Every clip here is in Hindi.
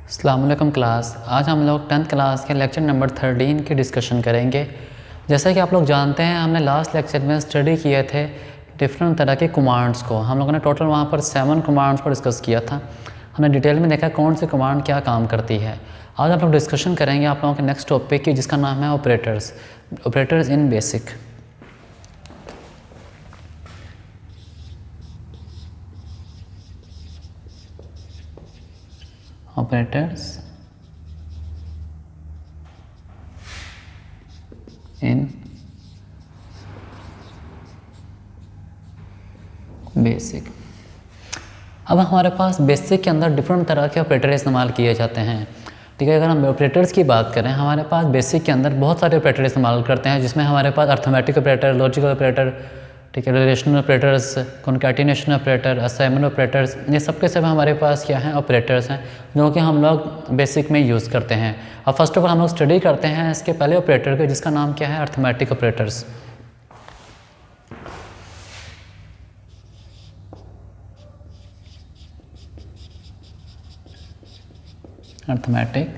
अस्सलाम वालेकुम क्लास। आज हम लोग 10th क्लास के लेक्चर नंबर 13 की डिस्कशन करेंगे। जैसा कि आप लोग जानते हैं, हमने लास्ट लेक्चर में स्टडी किए थे डिफरेंट तरह के कमांड्स को। हम लोगों ने टोटल वहाँ पर 7 कमांड्स को डिस्कस किया था। हमने डिटेल में देखा कौन सी कमांड क्या काम करती है। आज हम लोग डिस्कशन करेंगे आप लोगों के नेक्स्ट टॉपिक की, जिसका नाम है operators in basic. Operators in basic. अब हमारे पास बेसिक के अंदर डिफरेंट तरह के ऑपरेटर इस्तेमाल किए जाते हैं। ठीक है, अगर हम ऑपरेटर्स की बात करें, हमारे पास बेसिक के अंदर बहुत सारे ऑपरेटर इस्तेमाल करते हैं, जिसमें हमारे पास अर्थमेटिक ऑपरेटर, लॉजिकल ऑपरेटर, ठीक है, relational operators, concatenation operator, assignment operators, ये सब के सब हमारे पास क्या हैं, ऑपरेटर्स हैं, जो कि हम लोग बेसिक में यूज़ करते हैं। अब फर्स्ट ऑफ ऑल हम लोग स्टडी करते हैं इसके पहले ऑपरेटर के, जिसका नाम क्या है, अर्थमेटिक ऑपरेटर्स। अर्थमेटिक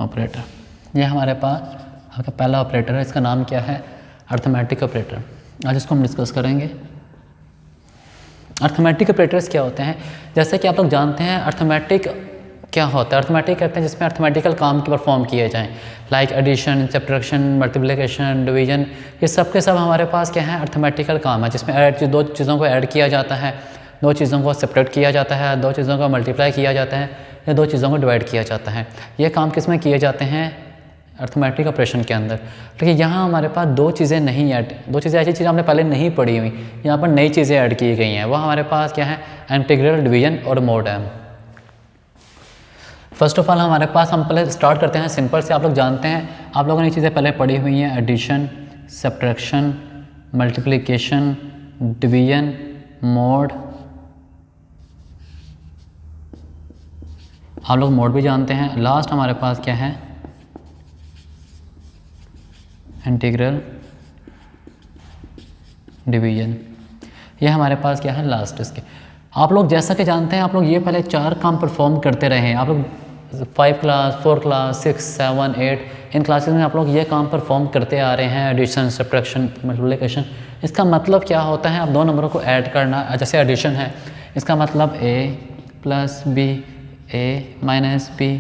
ऑपरेटर, ये हमारे पास आपका पहला ऑपरेटर है, इसका नाम क्या है, अर्थमेटिक ऑपरेटर। आज इसको हम डिस्कस करेंगे। अर्थमेटिक ऑपरेटर्स क्या होते हैं, जैसे कि आप लोग जानते हैं अर्थमेटिक क्या होता है। अर्थमेटिक कहते हैं जिसमें अर्थमेटिकल काम के परफॉर्म किए जाएं, like addition, subtraction, multiplication, division, ये सब के सब हमारे पास क्या है, अर्थमेटिकल काम है, जिसमें दो चीज़ों को ऐड किया जाता है, दो चीज़ों को सब्ट्रैक्ट किया जाता है, दो चीज़ों को मल्टीप्लाई किया जाता है, या दो चीज़ों को डिवाइड किया जाता है। ये काम किस में किए जाते हैं, अर्थमेटिक ऑपरेशन के अंदर। लेकिन यहाँ हमारे पास दो चीज़ें ऐसी चीज़ें हमने पहले नहीं पढ़ी हुई, यहाँ पर नई चीज़ें ऐड की गई हैं। वो हमारे पास क्या है, इंटीग्रल, डिवीजन और मोड है। फर्स्ट ऑफ ऑल हमारे पास, हम पहले स्टार्ट करते हैं सिंपल से। आप लोग जानते हैं, आप लोगों ने ये चीज़ें पहले पढ़ी हुई हैं, addition, subtraction, multiplication, division, mod. आप लोग मोड भी जानते हैं। लास्ट हमारे पास क्या है, इंटीग्रल, डिवीजन। ये हमारे पास क्या है, लास्ट इसके। आप लोग जैसा कि जानते हैं, आप लोग ये पहले 4 काम परफॉर्म करते रहे हैं। आप लोग 5 क्लास, 4 क्लास, 6, 7, 8 इन क्लासेस में आप लोग ये काम परफॉर्म करते आ रहे हैं, एडिशन, सब्ट्रैक्शन, मल्टीप्लिकेशन। इसका मतलब क्या होता है, आप दो नंबरों को ऐड करना। जैसे एडिशन है, इसका मतलब a plus b, a minus b,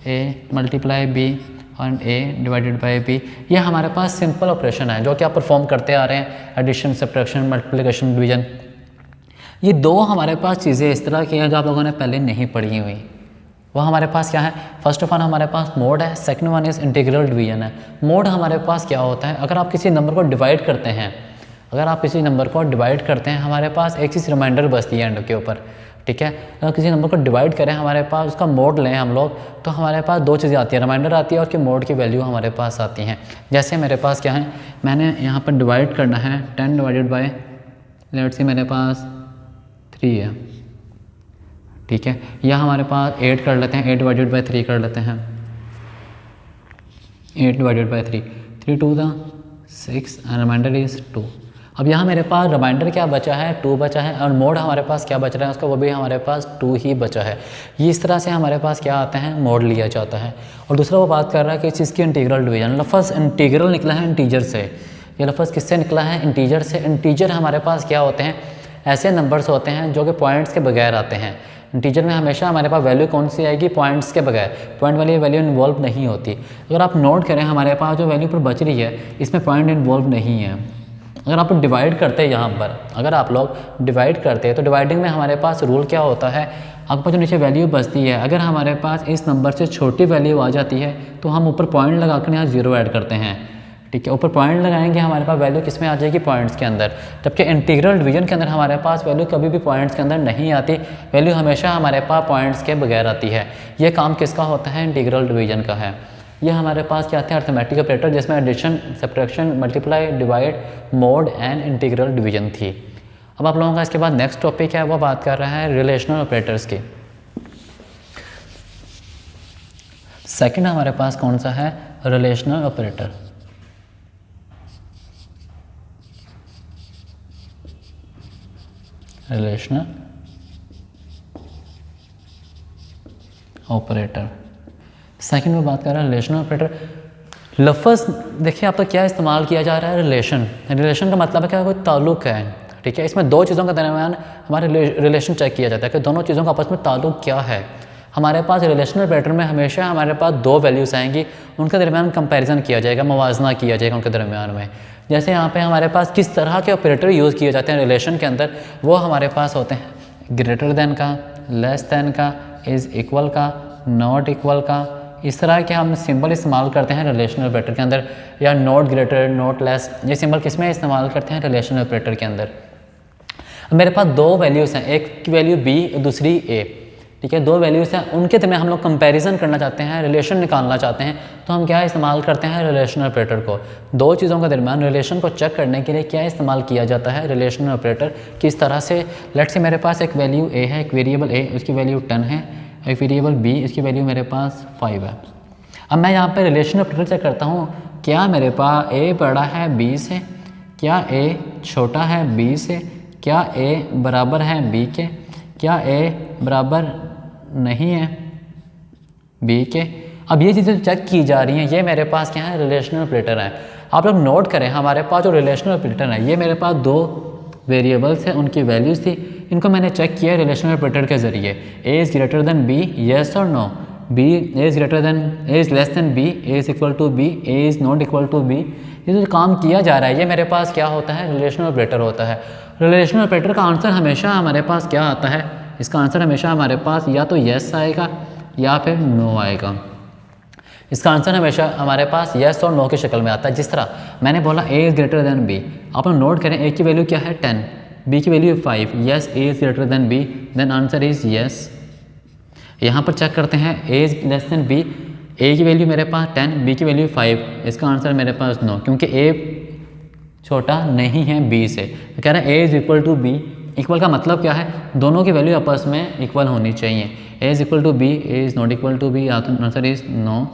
a multiply b और a डिवाइडेड बाई b। ये हमारे पास सिंपल ऑपरेशन है जो कि आप परफॉर्म करते आ रहे हैं, एडिशन, सब्ट्रैक्शन, मल्टीप्लिकेशन, डिवीजन। ये दो हमारे पास चीज़ें इस तरह की हैं जो आप लोगों ने पहले नहीं पढ़ी हुई। वो हमारे पास क्या है, फर्स्ट ऑफ ऑल हमारे पास मोड है, second one is integral, division है। मोड हमारे पास क्या होता है, अगर आप किसी नंबर को डिवाइड करते हैं, हमारे पास एक चीज़ रिमाइंडर बचती है एंड के ऊपर। ठीक है, अगर किसी नंबर को डिवाइड करें, हमारे पास उसका मोड लें हम लोग, तो हमारे पास दो चीज़ें आती है, रिमाइंडर आती है और कि मोड की वैल्यू हमारे पास आती हैं। जैसे मेरे पास क्या है, मैंने यहाँ पर डिवाइड करना है 10 डिवाइडेड बाई, लेट्स से मेरे पास 3 है। ठीक है, या हमारे पास 8 कर लेते हैं, 8 डिवाइडेड बाई 3 कर लेते हैं, 8 divided by 3, 3 2 the 6 and remainder is 2। अब यहाँ मेरे पास रिमाइंडर क्या बचा है, 2 बचा है, और मोड हमारे पास क्या बच रहा है उसका, वो भी हमारे पास 2 ही बचा है। ये इस तरह से हमारे पास क्या आता है, मोड लिया जाता है। और दूसरा वो बात कर रहा है कि इस चीज़ की इंटीग्रल डिवीजन। लफ्ज़ इंटीग्रल निकला है इंटीजर से। ये लफ्ज़ किससे निकला है, इंटीजर से। इंटीजर हमारे पास क्या होते हैं, ऐसे नंबर्स होते हैं जो कि पॉइंट्स के बगैर आते हैं। इंटीजर में हमेशा हमारे पास वैल्यू कौन सी आएगी, पॉइंट्स के बगैर, पॉइंट वाली वैल्यू इन्वॉल्व नहीं होती। अगर आप नोट करें, हमारे पास जो वैल्यू पर बच रही है, इसमें पॉइंट इन्वॉल्व नहीं है। अगर आप डिवाइड करते हैं, यहाँ पर अगर आप लोग डिवाइड करते हैं, तो डिवाइडिंग में हमारे पास रूल क्या होता है, आपके पास जो नीचे वैल्यू बचती है, अगर हमारे पास इस नंबर से छोटी वैल्यू आ जाती है, तो हम ऊपर पॉइंट लगा कर यहाँ 0 ऐड करते हैं। ठीक है, ऊपर पॉइंट लगाएंगे, हमारे पास वैल्यू किस में आ जाएगी, पॉइंट्स के अंदर। जबकि इंटीग्रल डिवीजन के अंदर हमारे पास वैल्यू कभी भी पॉइंट्स के अंदर नहीं आती, वैल्यू हमेशा हमारे पास पॉइंट्स के बगैर आती है। ये काम किसका होता है, इंटीग्रल डिवीजन का है। ये हमारे पास क्या आते हैं, अर्थमेटिक ऑपरेटर, जिसमें addition, subtraction, multiply, divide, mod and integral division थी। अब आप लोगों का इसके बाद नेक्स्ट टॉपिक है, वो बात कर रहा है रिलेशनल ऑपरेटर्स की। सेकंड हमारे पास कौन सा है, relational operator. Relational operator. Second में बात कर रहा है रिलेशन ऑपरेटर। लफ्ज़ देखिए आप तो क्या इस्तेमाल किया जा रहा है, रिलेशन। रिलेशन का मतलब है क्या, कोई ताल्लुक़ है, ठीक है। इसमें दो चीज़ों के दरमियान हमारे रिलेशन चेक किया जाता है कि दोनों चीज़ों का आपस में ताल्लुक़ क्या है। हमारे पास रिलेशनल ऑपरेटर में हमेशा हमारे पास दो वैल्यूज़ आएंगी, उनके दरमियान कंपैरिजन किया जाएगा, मुवाजना किया जाएगा उनके दरमियान में। जैसे यहाँ पे हमारे पास किस तरह के ऑपरेटर यूज़ किए जाते हैं रिलेशन के अंदर, वो हमारे पास होते हैं ग्रेटर देन का, लेस देन का, इज़ इक्वल का, नॉट इक्वल का। इस तरह के हम सिंबल इस्तेमाल करते हैं रिलेशनल ऑपरेटर के अंदर, या नॉट ग्रेटर, नॉट लेस, ये सिंबल किस में इस्तेमाल करते हैं रिलेशनल ऑपरेटर के अंदर। मेरे पास दो वैल्यूज़ हैं, एक की वैल्यू बी, दूसरी ए, ठीक है। दो वैल्यूज़ हैं, उनके दरमियान हम लोग कंपैरिजन करना चाहते हैं, रिलेशन निकालना चाहते हैं, तो हम क्या इस्तेमाल करते हैं रिलेशनल ऑपरेटर को। दो चीज़ों के दरमियान रिलेशन को चेक करने के लिए क्या इस्तेमाल किया जाता है रिलेशनल ऑपरेटर। किस तरह से, लेट्स से मेरे पास एक वैल्यू ए है, एक वेरिएबल ए, उसकी वैल्यू 10 है, एक वेरिएबल बी, इसकी वैल्यू मेरे पास 5 है। अब मैं यहाँ पर रिलेशनल ऑपरेटर चेक करता हूँ, क्या मेरे पास ए बड़ा है बी से, क्या ए छोटा है बी से, क्या ए बराबर है बी के, क्या ए बराबर नहीं है बी के। अब ये चीज़ें चेक की जा रही हैं, ये मेरे पास क्या है रिलेशनल ऑपरेटर है। आप लोग नोट करें, हमारे पास जो रिलेशनल ऑपरेटर है, ये मेरे पास दो वेरिएबल्स हैं, उनकी वैल्यूज़ थी, इनको मैंने चेक किया रिलेशनल ऑपरेटर के ज़रिए। A is greater than B, yes और no, B A is greater than, A is less than B, A is equal to B, A is not equal to B. ये जो काम किया जा रहा है, ये मेरे पास क्या होता है रिलेशनल ऑपरेटर होता है। रिलेशनल ऑपरेटर का आंसर हमेशा हमारे पास क्या आता है, इसका आंसर हमेशा हमारे पास या तो येस आएगा या फिर नो आएगा। इसका आंसर हमेशा हमारे पास येस और नो की शक्ल में आता है। जिस तरह मैंने बोला a is greater than b, आप लोग नोट करें, ए की वैल्यू क्या है 10, बी की value 5, yes A is greater than B, then answer is yes. यहाँ पर चेक करते हैं, A is less than B, A की वैल्यू मेरे पास 10, बी की वैल्यू 5, इसका आंसर मेरे पास नो, क्योंकि ए छोटा नहीं है बी से। तो कह रहा है a is equal to b. Equal का मतलब क्या है, दोनों की वैल्यू आपस में इक्वल होनी चाहिए। A is equal to B, A is not equal to b, answer is no.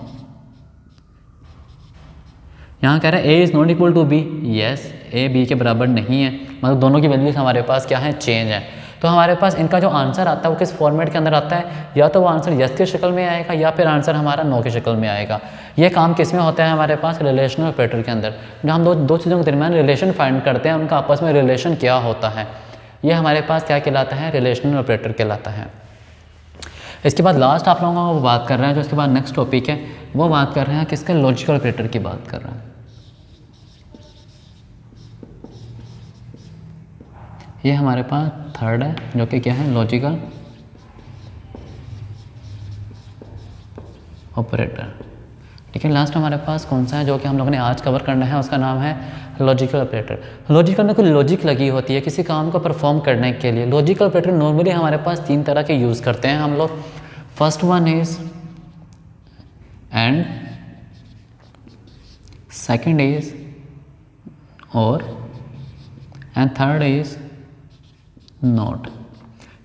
यहाँ कह रहा है a is not equal to b, yes a b के बराबर नहीं है, मतलब दोनों की वैल्यूज हमारे पास क्या है, चेंज है। तो हमारे पास इनका जो आंसर आता है वो किस फॉर्मेट के अंदर आता है, या तो वो आंसर यस की शक्ल में आएगा या फिर आंसर हमारा नो की शक्ल में आएगा। ये काम किस में होता है हमारे पास, रिलेशनल ऑपरेटर के अंदर। जब हम दो चीज़ों के दरमियान रिलेशन फाइंड करते हैं, उनका आपस में रिलेशन क्या होता है, ये हमारे पास क्या कहलाता है, रिलेशनल ऑपरेटर कहलाता है। इसके बाद लास्ट आप लोगों को बात कर रहे हैं, जो इसके बाद नेक्स्ट टॉपिक है वो बात कर रहे हैं किसके, लॉजिकल ऑपरेटर की बात कर रहे हैं। ये हमारे पास थर्ड है, जो कि क्या है, लॉजिकल ऑपरेटर। ठीक है, लास्ट हमारे पास कौन सा है जो कि हम लोगों ने आज कवर करना है, उसका नाम है लॉजिकल ऑपरेटर। लॉजिकल में कोई लॉजिक लगी होती है किसी काम को परफॉर्म करने के लिए। लॉजिकल ऑपरेटर नॉर्मली हमारे पास तीन तरह के यूज़ करते हैं हम लोग। First one is and, second is और, एंड थर्ड इज नॉट।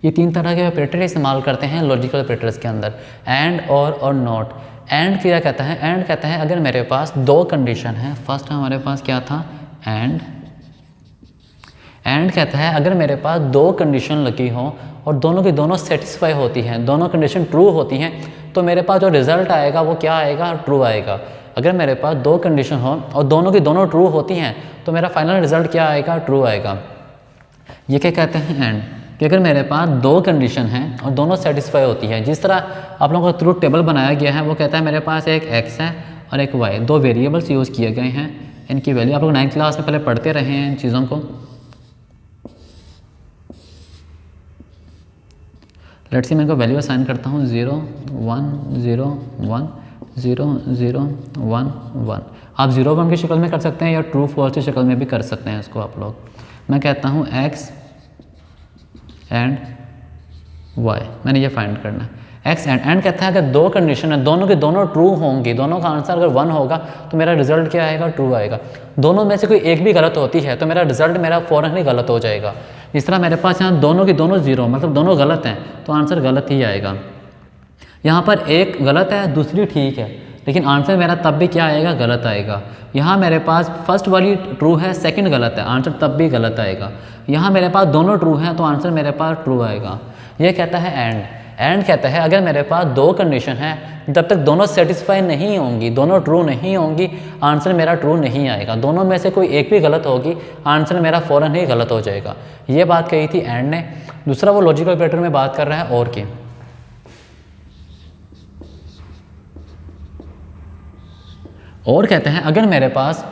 ये तीन तरह के ऑपरेटर इस्तेमाल करते हैं लॉजिकल ऑपरेटर्स के अंदर, एंड और नॉट। एंड क्या कहता है, एंड कहता है अगर मेरे पास दो कंडीशन है। फर्स्ट हमारे पास क्या था, एंड कहता है अगर मेरे पास दो कंडीशन लगी हो और दोनों की दोनों सेटिस्फाई होती हैं, दोनों कंडीशन ट्रू होती हैं, तो मेरे पास जो रिजल्ट आएगा वो क्या आएगा, ट्रू आएगा। अगर मेरे पास दो कंडीशन हो और दोनों की दोनों ट्रू होती हैं तो मेरा फाइनल रिजल्ट क्या आएगा, ट्रू आएगा। ये क्या कहते हैं, एंड। कि अगर मेरे पास दो कंडीशन हैं और दोनों सेटिस्फाई होती है, जिस तरह आप लोगों का ट्रूथ टेबल बनाया गया है, वो कहता है मेरे पास एक x है और एक y, दो वेरिएबल्स यूज़ किए गए हैं, इनकी वैल्यू आप लोग 9th क्लास में पहले पढ़ते रहे हैं इन चीज़ों को। लेट्स सी मैं इनको वैल्यू असाइन करता हूँ 0 1 0 1 0 0 1 1। आप 0 1 की शक्ल में कर सकते हैं या ट्रू फॉल्स की शक्ल में भी कर सकते हैं इसको आप लोग। मैं कहता हूँ x एंड y, मैंने ये फाइंड करना है। x एंड कहता है अगर दो कंडीशन है, दोनों के दोनों ट्रू होंगी, दोनों का आंसर अगर 1 होगा तो मेरा रिजल्ट क्या आएगा, ट्रू आएगा। दोनों में से कोई एक भी गलत होती है तो मेरा रिजल्ट मेरा फ़ौरन ही गलत हो जाएगा। इस तरह मेरे पास यहाँ दोनों की दोनों 0, मतलब दोनों गलत हैं तो आंसर गलत ही आएगा। यहाँ पर एक गलत है दूसरी ठीक है, लेकिन आंसर मेरा तब भी क्या आएगा, गलत आएगा। यहाँ मेरे पास फर्स्ट वाली ट्रू है, सेकंड गलत है, आंसर तब भी गलत आएगा। यहाँ मेरे पास दोनों ट्रू हैं तो आंसर मेरे पास ट्रू आएगा। ये कहता है एंड। एंड कहता है अगर मेरे पास दो कंडीशन है, जब तक दोनों सेटिस्फाई नहीं होंगी, दोनों ट्रू नहीं होंगी, आंसर मेरा ट्रू नहीं आएगा। दोनों में से कोई एक भी गलत होगी, आंसर मेरा फ़ौरन ही गलत हो जाएगा। ये बात कही थी एंड ने। दूसरा वो लॉजिकल ऑपरेटर में बात कर रहा है और की। और कहते हैं अगर मेरे पास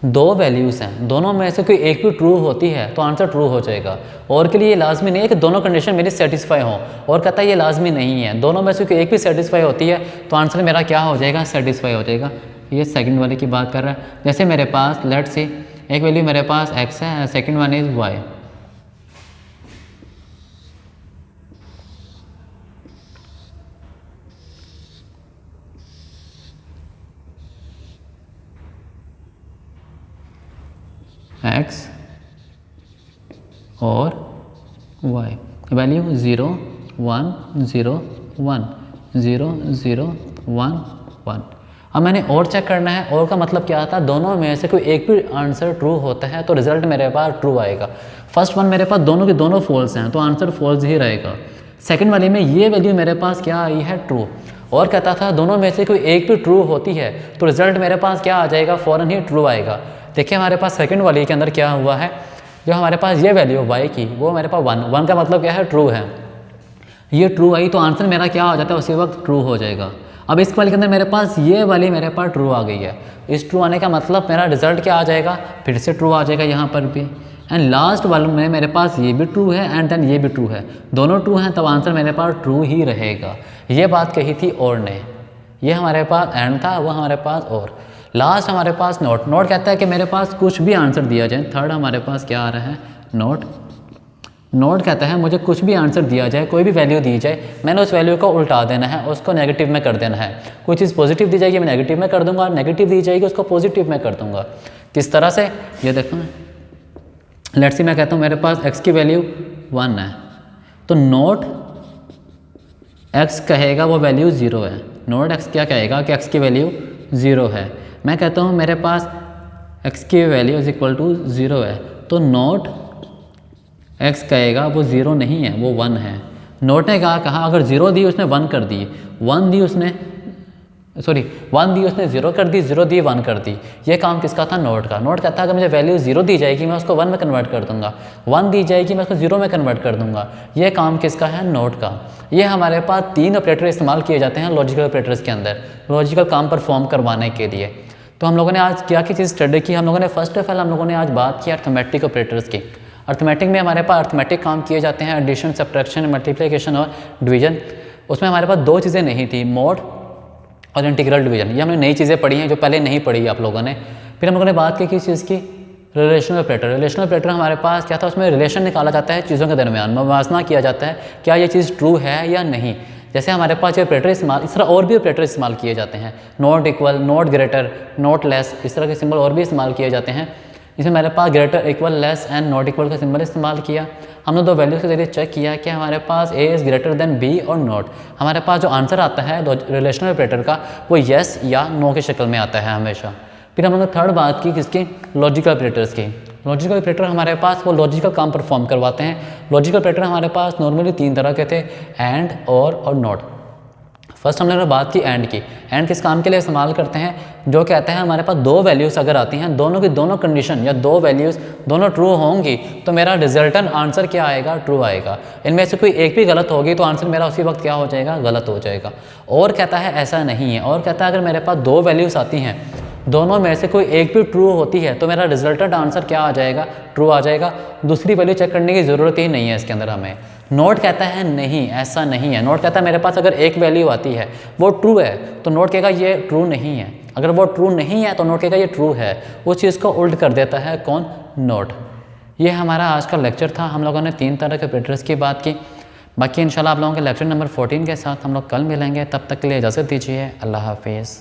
दो वैल्यूज़ हैं, दोनों में से कोई एक भी ट्रू होती है तो आंसर ट्रू हो जाएगा। और के लिए ये लाजमी नहीं है कि दोनों कंडीशन मेरी सेटिस्फाई हो। और कहता है ये लाजमी नहीं है, दोनों में से कोई एक भी सेटिस्फाई होती है तो आंसर मेरा क्या हो जाएगा, सेटिस्फाई हो जाएगा। ये सेकंड वाले की बात कर रहा है। जैसे मेरे पास लेट्स से एक वैल्यू मेरे पास x है, second one is y। x और y वैल्यू 0 1 0 1 0 0 1 1। अब मैंने और चेक करना है। और का मतलब क्या था, दोनों में से कोई एक भी आंसर ट्रू होता है तो रिजल्ट मेरे पास ट्रू आएगा। फर्स्ट वन मेरे पास दोनों के दोनों फॉल्स हैं तो आंसर फॉल्स ही रहेगा। सेकंड वाले में ये वैल्यू मेरे पास क्या आई है, ट्रू। और कहता था दोनों में से कोई एक भी ट्रू होती है तो रिजल्ट मेरे पास क्या आ जाएगा, फ़ौरन ही ट्रू आएगा। देखिए हमारे पास सेकंड वाली के अंदर क्या हुआ है, जो हमारे पास ये वैल्यू y की वो मेरे पास 1 का मतलब क्या है, ट्रू है। ये ट्रू आई तो आंसर मेरा क्या हो जाता है, उसी वक्त ट्रू हो जाएगा। अब इस वाले के अंदर मेरे पास ये वाली मेरे पास ट्रू आ गई है। इस ट्रू आने का मतलब मेरा रिजल्ट क्या आ जाएगा, फिर से ट्रू आ जाएगा यहाँ पर भी। एंड लास्ट वाले में मेरे पास ये भी ट्रू है एंड देन ये भी ट्रू है, दोनों ट्रू हैं तब आंसर मेरे पास ट्रू ही रहेगा। ये बात कही थी और ने। ये हमारे पास एंड था, वो हमारे पास और। लास्ट हमारे पास नोट। नोट कहता है कि मेरे पास कुछ भी आंसर दिया जाए। थर्ड हमारे पास क्या आ रहा है, नोट। नोट कहता है मुझे कुछ भी आंसर दिया जाए, कोई भी वैल्यू दी जाए, मैंने उस वैल्यू को उल्टा देना है, उसको नेगेटिव में कर देना है। कोई चीज़ पॉजिटिव दी जाएगी मैं नेगेटिव में कर दूंगा, नेगेटिव दी जाएगी उसको पॉजिटिव में कर दूंगा। किस तरह से, ये देखो लेट्स सी मैं कहता हूँ मेरे पास x की वैल्यू 1 है तो नोट x कहेगा वो वैल्यू 0 है। नोट x क्या कहेगा कि x की वैल्यू 0 है। मैं कहता हूँ मेरे पास x की वैल्यू इज इक्वल टू 0 है तो नोट x कहेगा वो 0 नहीं है, वो 1 है। नोट ने कहा अगर 0 दी उसने 1 कर दी, 1 दी उसने 0 कर दी, 0 दी 1 कर दी। ये काम किसका था, नोट का। नोट कहता है अगर मुझे वैल्यू 0 दी जाएगी मैं उसको 1 में कन्वर्ट कर दूंगा, 1 दी जाएगी मैं उसको 0 में कन्वर्ट कर दूंगा। ये काम किसका है, नोट का। ये हमारे पास 3 ऑपरेटर इस्तेमाल किए जाते हैं लॉजिकल ऑपरेटर्स के अंदर, लॉजिकल काम परफॉर्म करवाने के लिए। तो हम लोगों ने आज क्या चीज़ स्टडी की, हम लोगों ने फर्स्ट ऑफ ऑल हम लोगों ने आज बात की अर्थमेटिक ऑपरेटर्स की। अर्थमेटिक में हमारे पास अर्थमेटिक काम किए जाते हैं, एडिशन, सब्ट्रैक्शन, मल्टीप्लिकेशन और डिवीजन। उसमें हमारे पास 2 चीज़ें नहीं थी, मोड और इंटीग्रल डिवीजन। ये हमने नई चीज़ें पढ़ी हैं जो पहले नहीं पढ़ी आप लोगों ने। फिर हम लोगों ने बात की किस चीज़ की, रिलेशनल ऑपरेटर। रिलेशनल ऑपरेटर हमारे पास क्या था, उसमें रिलेशन निकाला जाता है चीज़ों के दरमियान, मुवाजना किया जाता है क्या ये चीज़ ट्रू है या नहीं। जैसे हमारे पास ये ऑपरेटर इस्तेमाल, इस तरह और भी ऑपरेटर इस्तेमाल किए जाते हैं, not equal, not greater, not less, इस तरह के सिंबल और भी इस्तेमाल किए जाते हैं। इसमें हमारे पास greater, equal, less and not equal का सिंबल इस्तेमाल किया। हमने 2 वैल्यूज़ के जरिए चेक किया कि हमारे पास A is greater than B और नॉट। हमारे पास जो आंसर आता है रिलेशनल ऑपरेटर का वो येस या नो की शक्ल में आता है हमेशा। फिर हमने थर्ड बात की किसकी, लॉजिकल ऑपरेटर्स की। लॉजिकल ऑपरेटर हमारे पास वो लॉजिकल काम परफॉर्म करवाते हैं। लॉजिकल ऑपरेटर हमारे पास नॉर्मली 3 तरह के थे, एंड, और नॉट। फर्स्ट हमने बात की एंड की। एंड किस काम के लिए इस्तेमाल करते हैं, जो कहते हैं हमारे पास 2 वैल्यूज़ अगर आती हैं, दोनों की दोनों कंडीशन या 2 वैल्यूज़ दोनों ट्रू होंगी तो मेरा रिजल्टन आंसर क्या आएगा, ट्रू आएगा। इनमें से कोई एक भी गलत होगी तो आंसर मेरा उसी वक्त क्या हो जाएगा, गलत हो जाएगा। और कहता है ऐसा नहीं है, और कहता है अगर मेरे पास 2 वैल्यूज़ आती हैं, दोनों में से कोई एक भी ट्रू होती है तो मेरा रिजल्टेड आंसर क्या आ जाएगा, ट्रू आ जाएगा। दूसरी वैल्यू चेक करने की ज़रूरत ही नहीं है इसके अंदर हमें। नोट कहता है नहीं, ऐसा नहीं है। नोट कहता है मेरे पास अगर एक वैल्यू आती है वो ट्रू है तो नोट कहेगा ये ट्रू नहीं है। अगर वो ट्रू नहीं है तो नोट कहेगा ये ट्रू है। उस चीज़ को उल्ट कर देता है कौन, नोट। ये हमारा आज का लेक्चर था। हम लोगों ने 3 तरह के ऑपरेटर्स की बात की। बाकी इंशाल्लाह आप लोगों के लेक्चर नंबर 14 के साथ हम लोग कल मिलेंगे। तब तक के लिए इजाज़त दीजिए। अल्लाह हाफिज़।